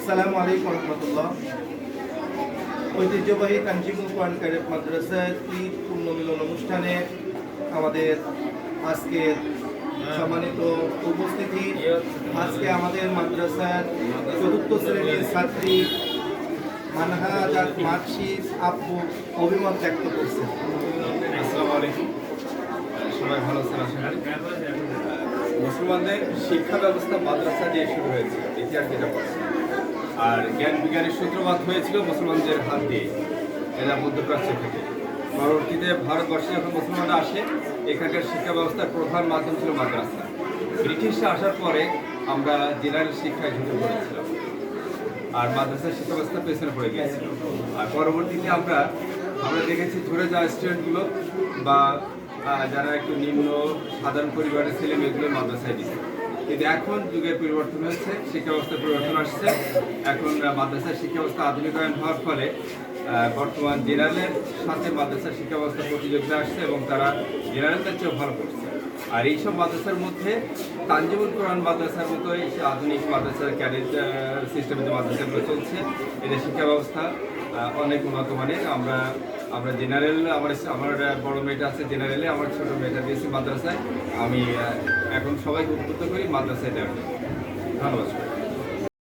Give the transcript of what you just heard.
আসসালামু আলাইকুম রহমতুল্লাহ। ঐতিহ্যবাহী তানজিমুল কোরআন ক্যাডেট মাদ্রাসার ঈদ পুণ্যমিলন অনুষ্ঠানে আমাদের আজকের সম্মানিত উপস্থিতি, আজকে আমাদের মাদ্রাসার চতুর্থ শ্রেণীর ছাত্রী মানহাজাত মার্কশিট আপু অভিমত ব্যক্ত করছেন। আসসালামু আলাইকুম, সবাই ভালো আছেন আশা করি। মুসলমানদের শিক্ষা ব্যবস্থা মাদ্রাসা দিয়ে শুরু হয়েছে, ইতিহাস যেটা বলছে। আর জ্ঞান বিজ্ঞানের সূত্রপাত হয়েছিল মুসলমানদের হাত দিয়ে, এরা মধ্যপ্রাচ্য থেকে। পরবর্তীতে ভারতবর্ষে যখন মুসলমানরা আসে, এখানকার শিক্ষা ব্যবস্থার প্রধান মাধ্যম ছিল মাদ্রাসা। ব্রিটিশরা আসার পরে আমরা জেনারেল শিক্ষায় ঢুকে পড়েছিলাম, আর মাদ্রাসার শিক্ষা ব্যবস্থা পেছনে পড়ে গিয়েছিল। আর পরবর্তীতে আমরা দেখেছি ঝরে যাওয়া স্টুডেন্টগুলো বা যারা একটু নিম্ন সাধারণ পরিবারের ছেলে মেয়েগুলো মাদ্রাসায় দিচ্ছে। কিন্তু এখন যুগের পরিবর্তন হয়েছে, শিক্ষা ব্যবস্থার পরিবর্তন আসছে। এখন মাদ্রাসার শিক্ষা ব্যবস্থা আধুনিকায়ন হওয়ার ফলে বর্তমান জেনারেলের সাথে মাদ্রাসার শিক্ষা ব্যবস্থা প্রতিযোগিতা আসছে এবং তারা জেনারেলদের চেয়েও ভালো করছে। আর এইসব মাদ্রাসার মধ্যে তানজিমুল কোরআন মাদ্রাসার মতোই আধুনিক মাদ্রাসার ক্যাডেট সিস্টেমে যে মাদ্রাসাগুলো চলছে, এদের শিক্ষা ব্যবস্থা অনেক উন্নত মানের। আমরা জেনারেল, আমার বড় মেয়েটা আছে জেনারেলে, আমার ছোট মেয়েটা দিয়েছি মাদ্রাসায়। আমি এখন সবাইকে উদ্বুদ্ধ করি মাদ্রাসায় দেওয়ার জন্য। ধন্যবাদ।